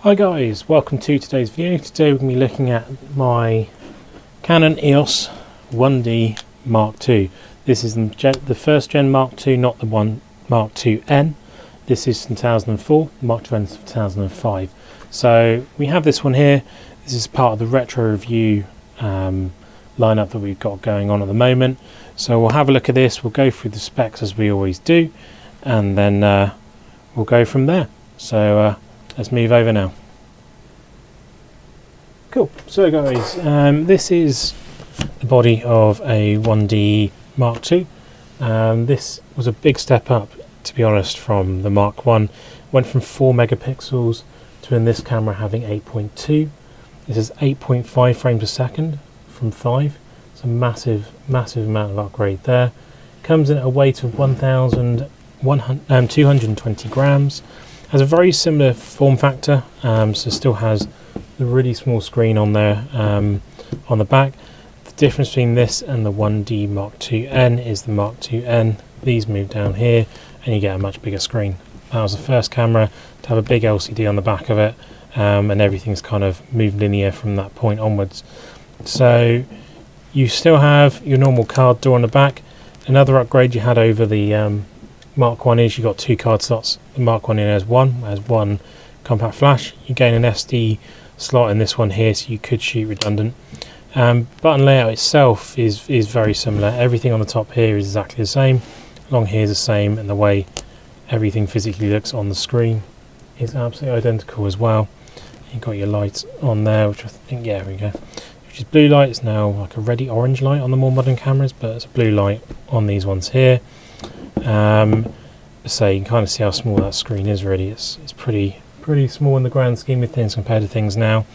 Hi guys, welcome to today's video. Today we're going to be looking at my Canon EOS 1D Mark II. This is the first gen Mark II, not the one Mark IIN. This is 2004, Mark II is 2005. So we have this one here. This is part of the retro review lineup that we've got going on at the moment. So we'll have a look at this, we'll go through the specs as we always do, and then we'll go from there. So let's move over now. Cool. So guys, this is the body of a 1D Mark II. This was a big step up, to be honest, from the Mark I. Went from 4 megapixels to, in this camera, having 8.2. This is 8.5 frames per second from 5. It's a massive amount of upgrade there. Comes in at a weight of 1,220 grams. Has a very similar form factor, so still has the really small screen on there on the back. The difference between this and the 1D Mark IIN is the Mark IIN. These move down here and you get a much bigger screen. That was the first camera to have a big LCD on the back of it, and everything's kind of moved linear from that point onwards. So you still have your normal card door on the back. Another upgrade you had over the Mark I is you got 2 card slots. The Mark I has one compact flash. You gain an SD slot in this one here, so you could shoot redundant. Button layout itself is very similar. Everything on the top here is exactly the same. Along here is the same, and the way everything physically looks on the screen is absolutely identical as well. You've got your lights on there, which I think, yeah, there we go. Which is blue light. It's now like a reddy orange light on the more modern cameras, but it's a blue light on these ones here. So you can kind of see how small that screen is already. It's pretty small in the grand scheme of things compared to things now.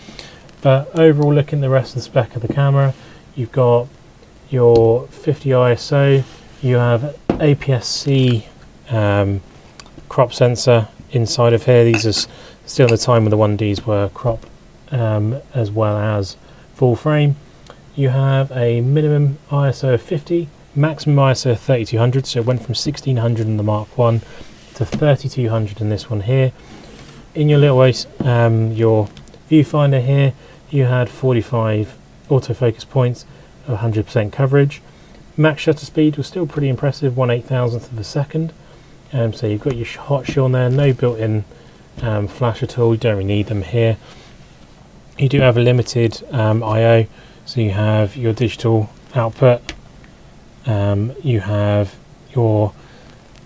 But overall, looking at the rest of the spec of the camera, you've got your 50 ISO, you have APS-C crop sensor inside of here. These are still the time when the 1Ds were crop as well as full frame. You have a minimum ISO of 50, maximum ISO of 3200, so it went from 1600 in the Mark I to 3200 in this one here. In your little your viewfinder here, you had 45 autofocus points, 100% coverage. Max shutter speed was still pretty impressive, 1/8000th of a second. So you've got your hot shoe on there, no built-in flash at all. You don't really need them here. You do have a limited I/O, so you have your digital output. You have your,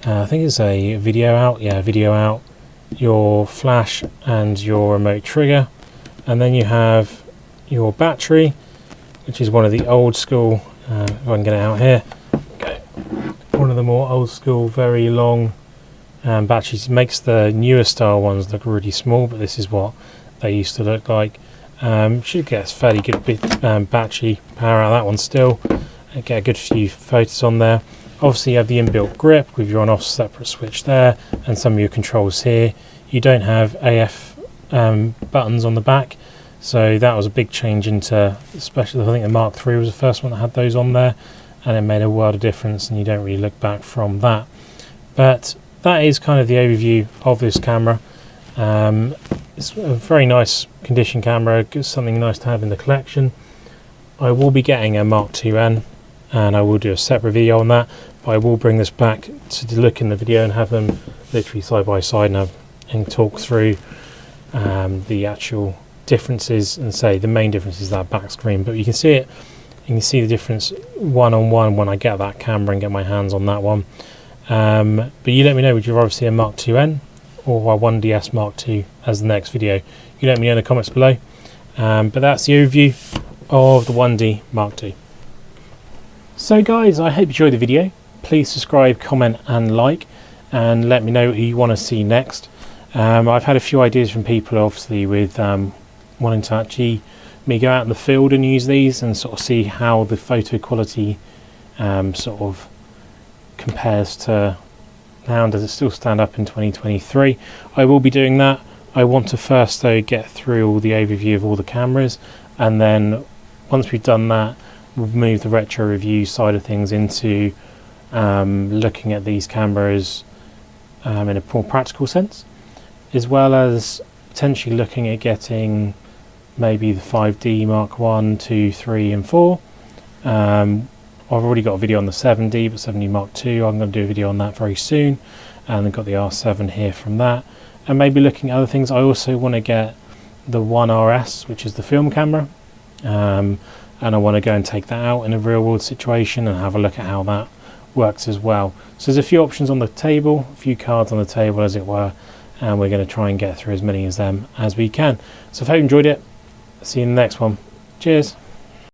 I think it's a video out, yeah, video out, your flash and your remote trigger, and then you have your battery, which is one of the old school, if I can get it out here, okay, one of the more old school, very long batteries. It makes the newer style ones look really small, but this is what they used to look like. Should get a fairly good battery power out of that one still. Get a good few photos on there. Obviously you have the inbuilt grip with your on-off separate switch there, and some of your controls here. You don't have AF buttons on the back, so that was a big change into, especially I think the Mark III was the first one that had those on there, and it made a world of difference, and you don't really look back from that. But that is kind of the overview of this camera. It's a very nice condition camera, something nice to have in the collection. I will be getting a Mark IIN, and I will do a separate video on that, but I will bring this back to look in the video and have them literally side by side and talk through the actual differences, and say the main difference is that back screen. But you can see it, you can see the difference one-on-one when I get that camera and get my hands on that one. But you let me know, would you rather see a Mark IIN or a 1DS Mark II as the next video? You let me know in the comments below. But that's the overview of the 1D Mark II. So guys, I hope you enjoyed the video. Please subscribe, comment and like, and let me know who you want to see next. I've had a few ideas from people, obviously, with wanting to actually me go out in the field and use these and sort of see how the photo quality sort of compares to now, and does it still stand up in 2023. I will be doing that. I want to first though get through all the overview of all the cameras, and then once we've done that, we'll move the retro review side of things into looking at these cameras in a more practical sense, as well as potentially looking at getting maybe the 5D Mark 1, 2, 3 and 4. I've already got a video on the 7D, but 7D Mark 2, I'm going to do a video on that very soon. And I've got the R7 here from that. And maybe looking at other things, I also want to get the 1RS, which is the film camera. And I want to go and take that out in a real world situation and have a look at how that works as well. So there's a few options on the table, a few cards on the table as it were, and we're going to try and get through as many of them as we can. So if you enjoyed it, see you in the next one. Cheers.